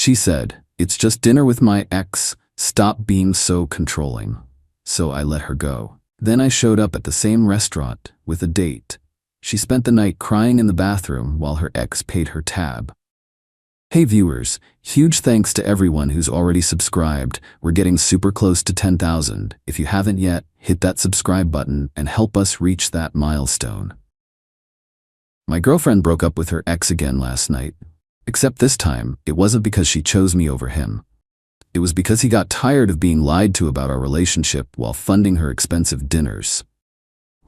She said, "It's just dinner with my ex. Stop being so controlling." So I let her go. Then I showed up at the same restaurant with a date. She spent the night crying in the bathroom while her ex paid her tab. Hey viewers, huge thanks to everyone who's already subscribed. We're getting super close to 10,000. If you haven't yet, hit that subscribe button and help us reach that milestone. My girlfriend broke up with her ex again last night. Except this time, it wasn't because she chose me over him. It was because he got tired of being lied to about our relationship while funding her expensive dinners.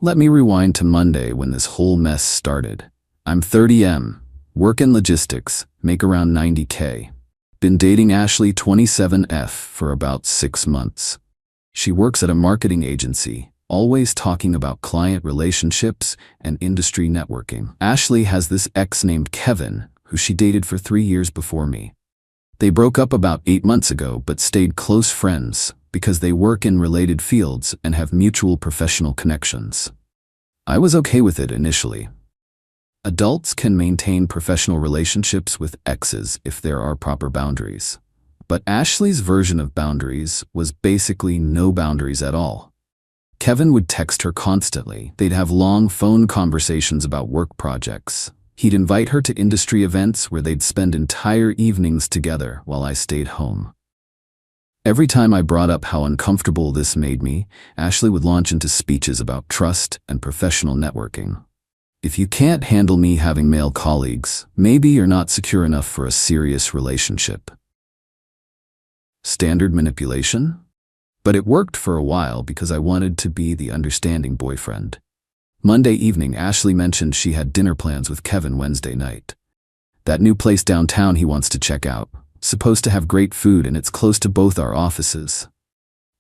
Let me rewind to Monday when this whole mess started. I'm 30M. Work in logistics, make around 90K. Been dating Ashley 27F for about 6 months. She works at a marketing agency, always talking about client relationships and industry networking. Ashley has this ex named Kevin, who she dated for 3 years before me. They broke up about 8 months ago but stayed close friends because they work in related fields and have mutual professional connections. I was okay with it initially. Adults can maintain professional relationships with exes if there are proper boundaries. But Ashley's version of boundaries was basically no boundaries at all. Kevin would text her constantly. They'd have long phone conversations about work projects. He'd invite her to industry events where they'd spend entire evenings together while I stayed home. Every time I brought up how uncomfortable this made me, Ashley would launch into speeches about trust and professional networking. If you can't handle me having male colleagues, maybe you're not secure enough for a serious relationship. Standard manipulation? But it worked for a while because I wanted to be the understanding boyfriend. Monday evening, Ashley mentioned she had dinner plans with Kevin Wednesday night. That new place downtown he wants to check out. Supposed to have great food and it's close to both our offices.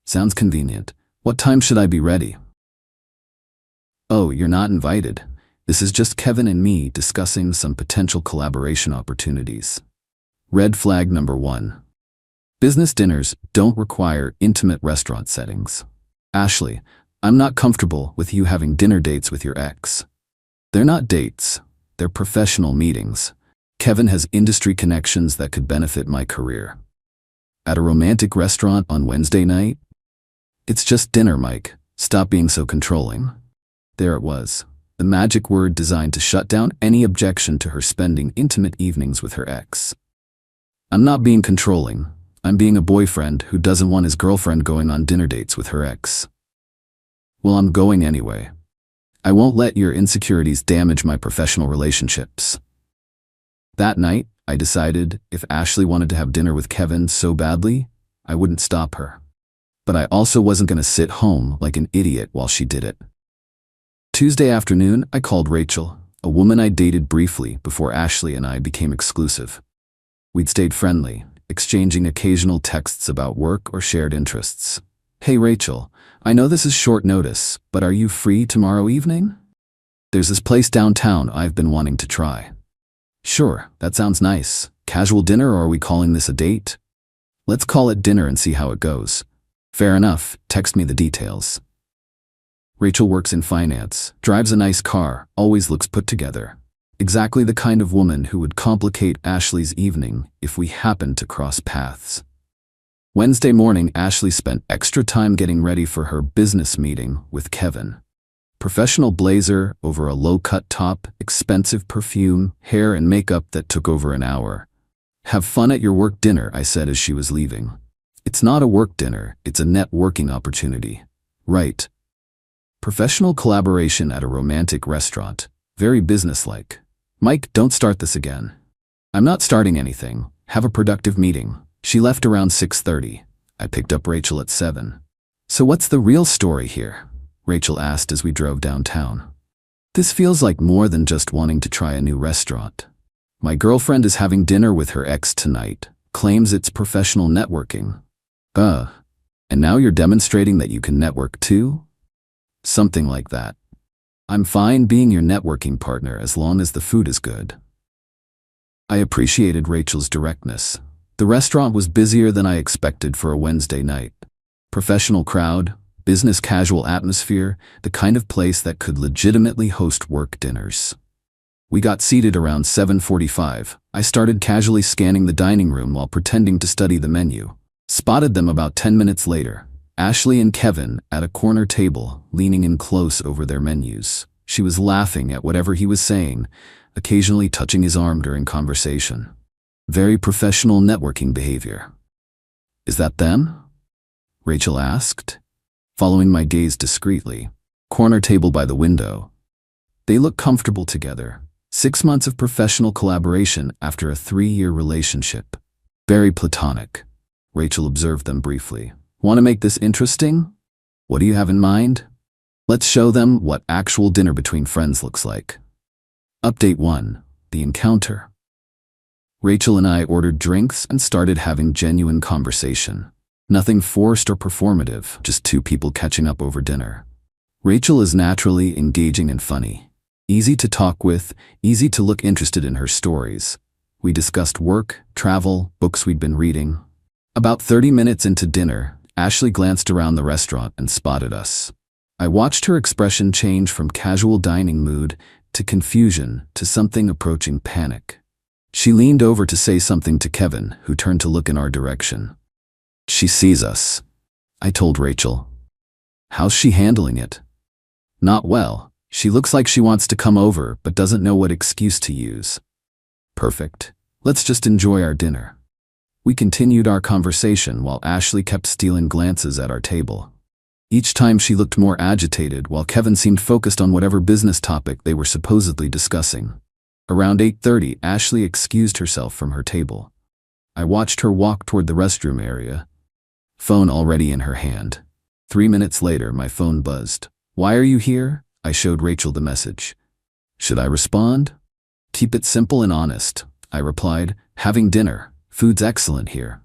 Sounds convenient. What time should I be ready? Oh, you're not invited. This is just Kevin and me discussing some potential collaboration opportunities. Red flag number 1. Business dinners don't require intimate restaurant settings. Ashley, I'm not comfortable with you having dinner dates with your ex. They're not dates, they're professional meetings. Kevin has industry connections that could benefit my career. At a romantic restaurant on Wednesday night? It's just dinner, Mike. Stop being so controlling. There it was. The magic word designed to shut down any objection to her spending intimate evenings with her ex. I'm not being controlling. I'm being a boyfriend who doesn't want his girlfriend going on dinner dates with her ex. Well, I'm going anyway. I won't let your insecurities damage my professional relationships. That night, I decided if Ashley wanted to have dinner with Kevin so badly, I wouldn't stop her. But I also wasn't going to sit home like an idiot while she did it. Tuesday afternoon, I called Rachel, a woman I dated briefly before Ashley and I became exclusive. We'd stayed friendly, exchanging occasional texts about work or shared interests. Hey Rachel, I know this is short notice, but are you free tomorrow evening? There's this place downtown I've been wanting to try. Sure, that sounds nice. Casual dinner, or are we calling this a date? Let's call it dinner and see how it goes. Fair enough, text me the details. Rachel works in finance, drives a nice car, always looks put together. Exactly the kind of woman who would complicate Ashley's evening if we happened to cross paths. Wednesday morning, Ashley spent extra time getting ready for her business meeting with Kevin. Professional blazer over a low-cut top, expensive perfume, hair and makeup that took over an hour. Have fun at your work dinner, I said as she was leaving. It's not a work dinner, it's a networking opportunity. Right. Professional collaboration at a romantic restaurant. Very businesslike. Mike, don't start this again. I'm not starting anything. Have a productive meeting. She left around 6:30. I picked up Rachel at 7. So what's the real story here? Rachel asked as we drove downtown. This feels like more than just wanting to try a new restaurant. My girlfriend is having dinner with her ex tonight, claims it's professional networking. And now you're demonstrating that you can network too? Something like that. I'm fine being your networking partner as long as the food is good. I appreciated Rachel's directness. The restaurant was busier than I expected for a Wednesday night. Professional crowd, business casual atmosphere, the kind of place that could legitimately host work dinners. We got seated around 7:45. I started casually scanning the dining room while pretending to study the menu. Spotted them about 10 minutes later. Ashley and Kevin at a corner table, leaning in close over their menus. She was laughing at whatever he was saying, occasionally touching his arm during conversation. Very professional networking behavior. "Is that them?" Rachel asked, following my gaze discreetly. Corner table by the window. They look comfortable together. 6 months of professional collaboration after a 3-year relationship. Very platonic. Rachel observed them briefly. "Want to make this interesting? What do you have in mind? Let's show them what actual dinner between friends looks like." Update 1. The encounter. Rachel and I ordered drinks and started having genuine conversation. Nothing forced or performative, just two people catching up over dinner. Rachel is naturally engaging and funny. Easy to talk with, easy to look interested in her stories. We discussed work, travel, books we'd been reading. About 30 minutes into dinner, Ashley glanced around the restaurant and spotted us. I watched her expression change from casual dining mood to confusion to something approaching panic. She leaned over to say something to Kevin, who turned to look in our direction. "She sees us," I told Rachel. "How's she handling it?" "Not well. She looks like she wants to come over but doesn't know what excuse to use." "Perfect. Let's just enjoy our dinner." We continued our conversation while Ashley kept stealing glances at our table. Each time she looked more agitated while Kevin seemed focused on whatever business topic they were supposedly discussing. Around 8:30, Ashley excused herself from her table. I watched her walk toward the restroom area, phone already in her hand. 3 minutes later, my phone buzzed. "Why are you here?" I showed Rachel the message. "Should I respond?" "Keep it simple and honest," I replied. "Having dinner. Food's excellent here."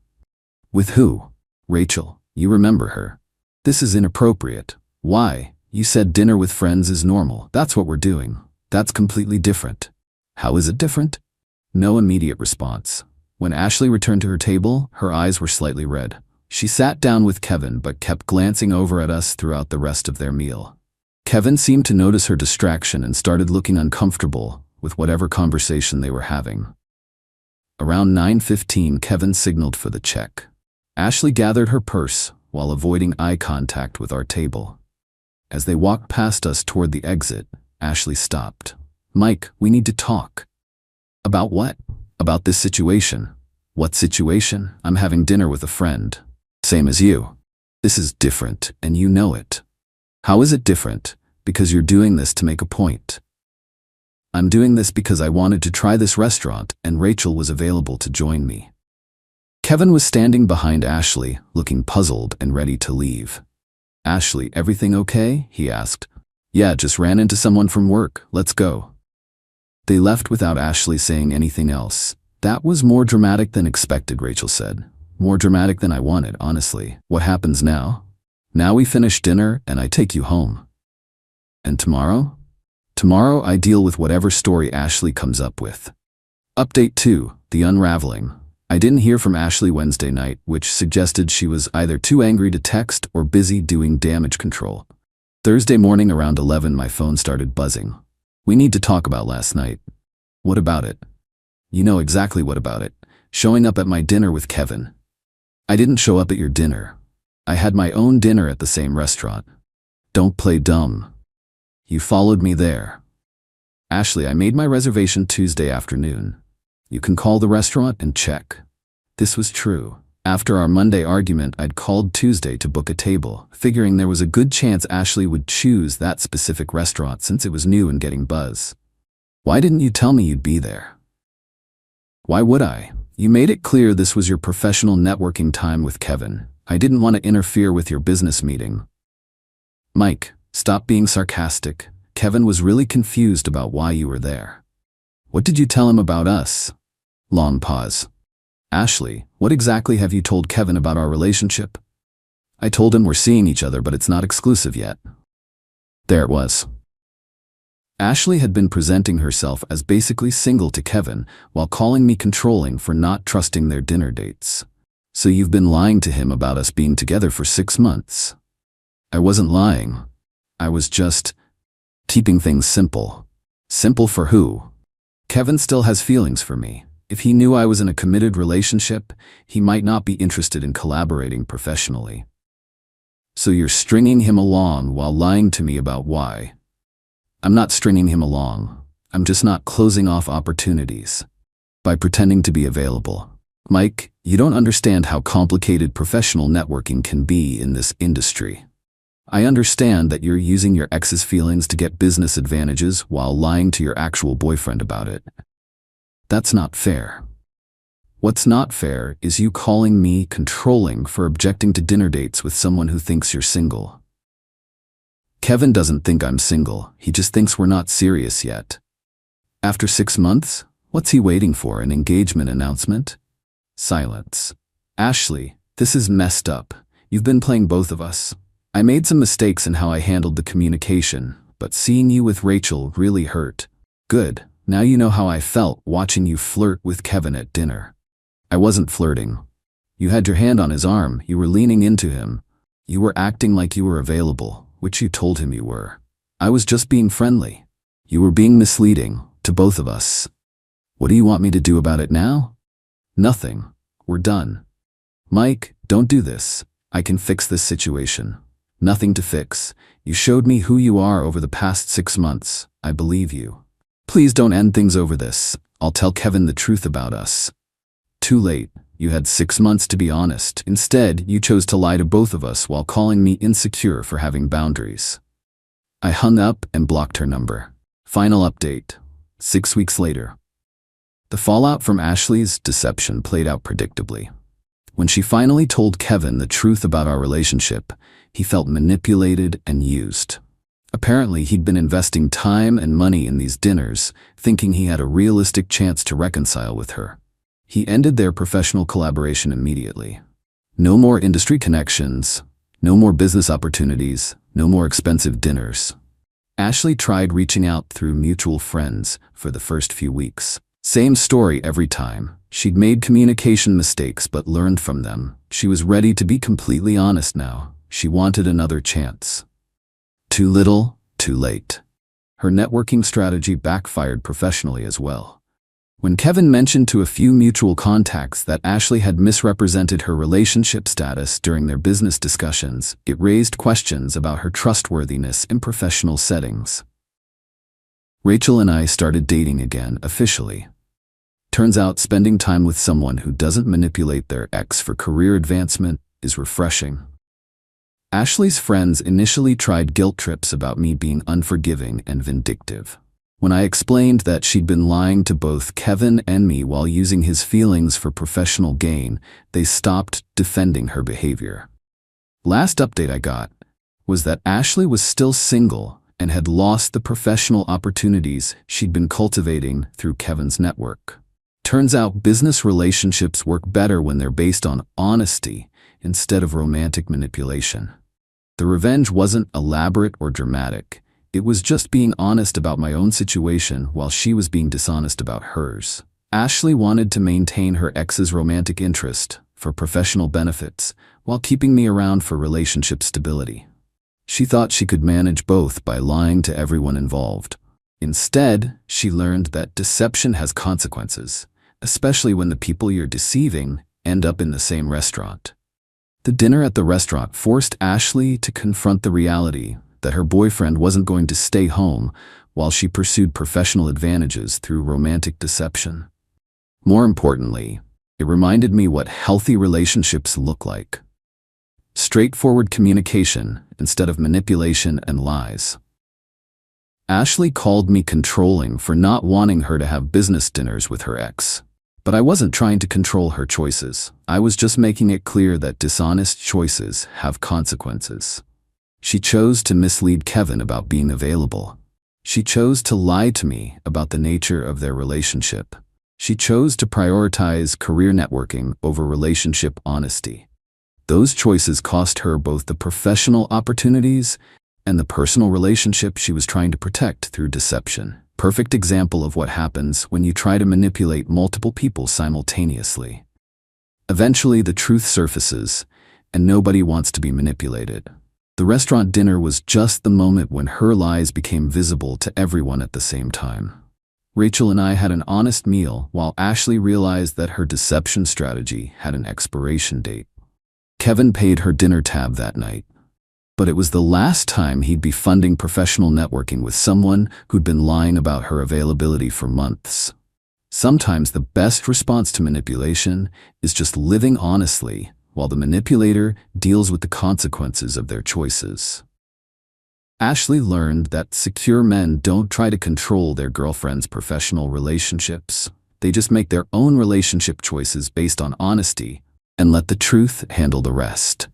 "With who?" "Rachel. You remember her." "This is inappropriate." "Why? You said dinner with friends is normal. That's what we're doing." "That's completely different." "How is it different?" No immediate response. When Ashley returned to her table, her eyes were slightly red. She sat down with Kevin but kept glancing over at us throughout the rest of their meal. Kevin seemed to notice her distraction and started looking uncomfortable with whatever conversation they were having. Around 9:15, Kevin signaled for the check. Ashley gathered her purse while avoiding eye contact with our table. As they walked past us toward the exit, Ashley stopped. "Mike, we need to talk." "About what?" "About this situation." "What situation?" "I'm having dinner with a friend." "Same as you." "This is different, and you know it." "How is it different?" "Because you're doing this to make a point." "I'm doing this because I wanted to try this restaurant and Rachel was available to join me." Kevin was standing behind Ashley, looking puzzled and ready to leave. "Ashley, everything okay?" he asked. "Yeah, just ran into someone from work. Let's go." They left without Ashley saying anything else. "That was more dramatic than expected," Rachel said. "More dramatic than I wanted, honestly." "What happens now?" "Now we finish dinner and I take you home." "And tomorrow?" "Tomorrow I deal with whatever story Ashley comes up with." Update 2. The unraveling. I didn't hear from Ashley Wednesday night, which suggested she was either too angry to text or busy doing damage control. Thursday morning around 11, my phone started buzzing. "We need to talk about last night." "What about it?" "You know exactly what about it. Showing up at my dinner with Kevin." "I didn't show up at your dinner. I had my own dinner at the same restaurant." "Don't play dumb. You followed me there." "Ashley, I made my reservation Tuesday afternoon. You can call the restaurant and check." This was true. After our Monday argument, I'd called Tuesday to book a table, figuring there was a good chance Ashley would choose that specific restaurant since it was new and getting buzz. "Why didn't you tell me you'd be there?" "Why would I? You made it clear this was your professional networking time with Kevin. I didn't want to interfere with your business meeting." "Mike, stop being sarcastic. Kevin was really confused about why you were there." "What did you tell him about us?" Long pause. "Ashley, what exactly have you told Kevin about our relationship?" "I told him we're seeing each other, but it's not exclusive yet." There it was. Ashley had been presenting herself as basically single to Kevin while calling me controlling for not trusting their dinner dates. "So you've been lying to him about us being together for 6 months." I wasn't lying. I was just keeping things simple. Simple for who? Kevin still has feelings for me. If he knew I was in a committed relationship, he might not be interested in collaborating professionally. So you're stringing him along while lying to me about why. I'm not stringing him along. I'm just not closing off opportunities by pretending to be available. Mike, you don't understand how complicated professional networking can be in this industry. I understand that you're using your ex's feelings to get business advantages while lying to your actual boyfriend about it. That's not fair. What's not fair is you calling me controlling for objecting to dinner dates with someone who thinks you're single. Kevin doesn't think I'm single, he just thinks we're not serious yet. After 6 months, what's he waiting for, an engagement announcement? Silence. Ashley, this is messed up. You've been playing both of us. I made some mistakes in how I handled the communication, but seeing you with Rachel really hurt. Good. Now you know how I felt watching you flirt with Kevin at dinner. I wasn't flirting. You had your hand on his arm, you were leaning into him. You were acting like you were available, which you told him you were. I was just being friendly. You were being misleading, to both of us. What do you want me to do about it now? Nothing. We're done. Mike, don't do this. I can fix this situation. Nothing to fix. You showed me who you are over the past 6 months. I believe you. Please don't end things over this. I'll tell Kevin the truth about us. Too late. You had 6 months to be honest. Instead, you chose to lie to both of us while calling me insecure for having boundaries. I hung up and blocked her number. Final update. 6 weeks later. The fallout from Ashley's deception played out predictably. When she finally told Kevin the truth about our relationship, he felt manipulated and used. Apparently, he'd been investing time and money in these dinners, thinking he had a realistic chance to reconcile with her. He ended their professional collaboration immediately. No more industry connections, no more business opportunities, no more expensive dinners. Ashley tried reaching out through mutual friends for the first few weeks. Same story every time. She'd made communication mistakes but learned from them. She was ready to be completely honest now. She wanted another chance. Too little, too late. Her networking strategy backfired professionally as well. When Kevin mentioned to a few mutual contacts that Ashley had misrepresented her relationship status during their business discussions, it raised questions about her trustworthiness in professional settings. Rachel and I started dating again officially. Turns out spending time with someone who doesn't manipulate their ex for career advancement is refreshing. Ashley's friends initially tried guilt trips about me being unforgiving and vindictive. When I explained that she'd been lying to both Kevin and me while using his feelings for professional gain, they stopped defending her behavior. Last update I got was that Ashley was still single and had lost the professional opportunities she'd been cultivating through Kevin's network. Turns out business relationships work better when they're based on honesty instead of romantic manipulation. The revenge wasn't elaborate or dramatic. It was just being honest about my own situation while she was being dishonest about hers. Ashley wanted to maintain her ex's romantic interest for professional benefits while keeping me around for relationship stability. She thought she could manage both by lying to everyone involved. Instead, she learned that deception has consequences, especially when the people you're deceiving end up in the same restaurant. The dinner at the restaurant forced Ashley to confront the reality that her boyfriend wasn't going to stay home while she pursued professional advantages through romantic deception. More importantly, it reminded me what healthy relationships look like. Straightforward communication instead of manipulation and lies. Ashley called me controlling for not wanting her to have business dinners with her ex. But I wasn't trying to control her choices. I was just making it clear that dishonest choices have consequences. She chose to mislead Kevin about being available. She chose to lie to me about the nature of their relationship. She chose to prioritize career networking over relationship honesty. Those choices cost her both the professional opportunities and the personal relationship she was trying to protect through deception. Perfect example of what happens when you try to manipulate multiple people simultaneously. Eventually, the truth surfaces, and nobody wants to be manipulated. The restaurant dinner was just the moment when her lies became visible to everyone at the same time. Rachel and I had an honest meal while Ashley realized that her deception strategy had an expiration date. Kevin paid her dinner tab that night, but it was the last time he'd be funding professional networking with someone who'd been lying about her availability for months. Sometimes the best response to manipulation is just living honestly while the manipulator deals with the consequences of their choices. Ashley learned that secure men don't try to control their girlfriend's professional relationships. They just make their own relationship choices based on honesty and let the truth handle the rest.